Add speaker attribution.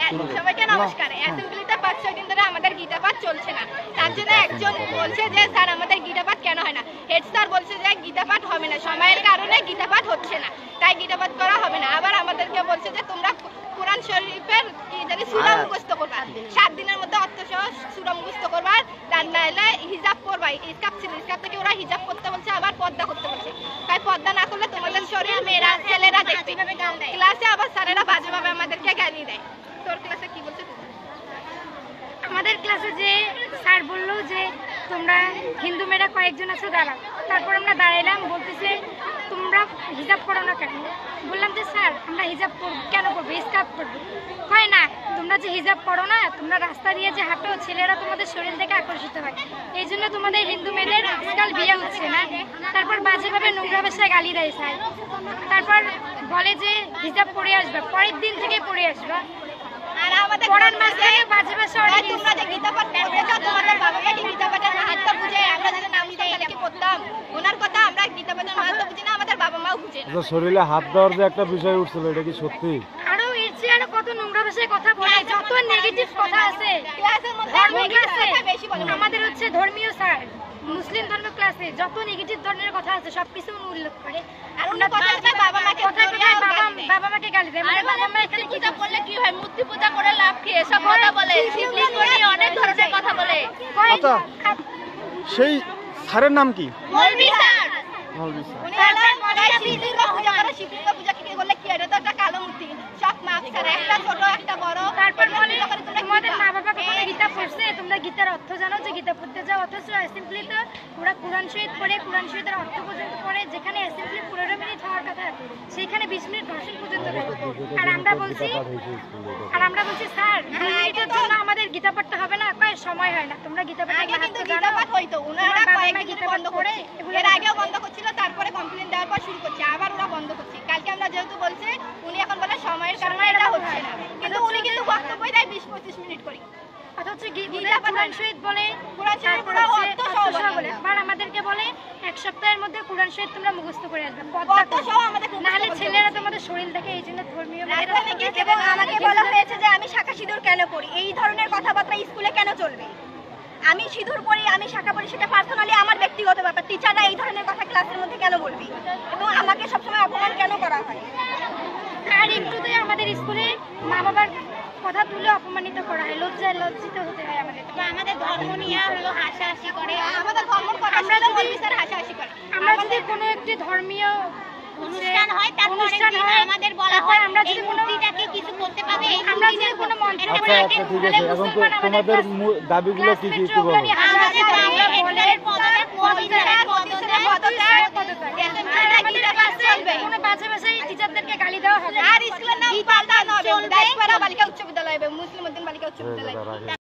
Speaker 1: সবাইকে নমস্কার। অ্যাসেম্বলিতে 5-6 দিন ধরে আমাদের গীতা পাঠ চলছে না। তার জন্য একজন বলছে যে স্যার আমাদের গীতা পাঠ কেন হয় না। হেড স্যার বলছে যে গীতা পাঠ হবে না, সময়ের কারণে গীতা পাঠ হচ্ছে না, তাই গীতা পাঠ করা হবে না। আবার আমাদেরকে বলছে যে তোমরা কোরআন শরীফের কি জানি সূরা মুখস্থ করবা, 7 দিনের মধ্যে অর্থসহ সূরা মুখস্থ করবা, তার নাইলে হিজাব করবা। ইসকাপ ছিল, ইসকাপ থেকে ওরা হিজাব করতে বলছে, আবার পর্দা করতে বলছে। তাই পর্দা না করলে তোমাদের শরীর মেয়েরা ছেলেরা দেখবে। ক্লাসে আবার স্যারেরা বাজেভাবে আমাদেরকে গালি দেয়। তোর ক্লাসে কি বলছে?
Speaker 2: আমাদের ক্লাসে যে স্যার বললো যে তোমরা হিন্দু মেয়েরা কয়েকজন আছো দাঁড়াও। তারপর আমরা দাঁড়াইলাম, বলতেছে তোমরা হিজাব করো না কেন? বললাম যে স্যার আমরা হিজাব কেন করবো, স্কার্ফ করবো। হয় না, তোমরা যে হিজাব করো না, তোমরা রাস্তা দিয়ে যে হাঁটো, ছেলেরা তোমাদের শরীর থেকে আকর্ষিত হয়, এই জন্য তোমাদের হিন্দু মেয়েদের আজকাল বিয়ে হচ্ছে না। তারপর বাজেভাবে নোংরা ভাষায় গালি দেয় স্যার। তারপর বলে যে হিজাব পরে আসবে, পরের দিন থেকে পরে আসবা।
Speaker 1: আর আমাদের
Speaker 2: পড়ার মাঝখানে বাজে ভাষা অনেক।
Speaker 1: তোমরা যে গীতা পাঠ করতে চাও, তোমাদের বাবা মাকে গীতা পাঠের মাহাত্ম্য বুঝে, আমরা যদি নাম নিতাম তাহলে কি পড়তাম? ওনার কথা আমরা গীতা পাঠের মাহাত্ম্য বুঝি না, আমাদের বাবা মাও বুঝে না।
Speaker 3: শরীরে হাত দেওয়ার যে একটা বিষয় উঠছিল, এটা কি সত্যি?
Speaker 2: আরো এর চেয়ে আরো কত নোংরা ভাষায় কথা বলে, যত নেগেটিভ কথা আছে
Speaker 1: ক্লাসের মধ্যে বেশি বলে।
Speaker 2: আমাদের হচ্ছে ধর্মীয় স্যার, মুসলিম ধর্ম ক্লাসে যত নেগেটিভ ধরনের কথা আছে সবকিছু উল্লেখ করে।
Speaker 1: আর ওনার কথা আছে বাবা মাকে
Speaker 2: বাবা মাকে গালি দেয়।
Speaker 1: মানে বাবা মা এখানে গীতা পড়লে কি হয়, মূর্তি পূজা করে লাভ কি, এসব কথা বলে। শিবলিঙ্গ নিয়ে অনেক ধরনের কথা বলে।
Speaker 3: আচ্ছা, সেই স্যারের নাম কি?
Speaker 1: মৌলভী স্যার।
Speaker 3: মৌলভী স্যার।
Speaker 1: উনি শিবলিঙ্গ পূজা করে। শিবলিঙ্গ পূজা কি বললে কি, এটা তো একটা কালো মূর্তি। সব মাপ স্যার, একটা ছোট একটা বড়।
Speaker 2: তারপর বলে তোমাদের মা বাবা কখনো গীতা পড়ছে, তোমরা গীতার অর্থ জানো যে গীতা পড়তে যাও, অথচ অ্যাসেম্বলিতে ওরা কোরআন শরীফ পড়ে, কোরআন শরীফের অর্থ পর্যন্ত পড়ে। যেখানে অ্যাসেম্বলি 15 মিনিট হওয়ার কথা, সেখানে 20 মিনিট ভাষণ পর্যন্ত দেয়। আর আমরা বলছি স্যার 2 মিনিটের জন্য আমাদের গীতা পড়তে হবে না? কয় সময় হয় না, তোমরা গীতা পড়তে
Speaker 1: কিন্তু গীতা পাঠ হইতো, ওনারা কয়েকদিন বন্ধ করে, এর আগেও বন্ধ করছিল, তারপরে কমপ্লেইন দেওয়ার পর শুরু করছে, আবার ওরা বন্ধ করছে। কালকে আমরা যেহেতু বলছে, উনি এখন বলে সময়ের কারণে এটা হচ্ছে না, কিন্তু উনি কিন্তু বক্তব্যই দেয় 20-25 মিনিট করে।
Speaker 2: অথচ কোরআন শরীফ বলে,
Speaker 1: কোরআন শরীফ পুরো অর্থ সহ বলে।
Speaker 2: আবার আমাদেরকে বলে 1 সপ্তাহের মধ্যে কোরআন শরীফ তোমরা মুখস্থ করে আসবে,
Speaker 1: অর্থ সহ আমাদের।
Speaker 2: নাহলে ছেলেরা তোমাদের শরীর দেখে, এই জন্য ধর্মীয়।
Speaker 1: এবং আমাকে বলা হয়েছে যে আমি শাখা সিঁদুর কেন পড়ি, এই ধরনের কথাবার্তা স্কুলে কেন চলবে? আমি সিঁদুর পড়ি, আমি শাখা পড়ি, সেটা পার্সোনালি আমার ব্যক্তিগত ব্যাপার। টিচাররা এই ধরনের কথা ক্লাসের মধ্যে কেন বলবে? এবং আমাকে সবসময় অপমান কেন করা হয়?
Speaker 2: আর একটুতে আমাদের স্কুলে মা বাবার কথা তুলে অপমানিত করা হয়, লজ্জিত হতে হয় আমাদের।
Speaker 1: আমাদের ধর্ম নিয়ে হলো হাসাহাসি করে, আমাদের ধর্ম আমরা হাসাহাসি করে।
Speaker 2: আমরা যদি কোনো একটি ধর্মীয়
Speaker 1: অনুষ্ঠান হয়, তারপরে আমাদের বলা হয় আমরা যদি মূর্তিটাকে কিছু করতে পাবে, আমরা যদি কোনো মন্ত্র।
Speaker 3: আচ্ছা আচ্ছা, ঠিক আছে। এখন তো তোমাদের দাবিগুলো কি কি একটু বলো।
Speaker 2: কোনো বাজে ভাষায় টিচারদেরকে গালি দেওয়া হবে।
Speaker 1: আর স্কুলের নাম পাল্টানো হবে, দাসপাড়া বালিকা উচ্চ বিদ্যালয় হবে, মুসলিম উদ্দিন বালিকা উচ্চ বিদ্যালয়।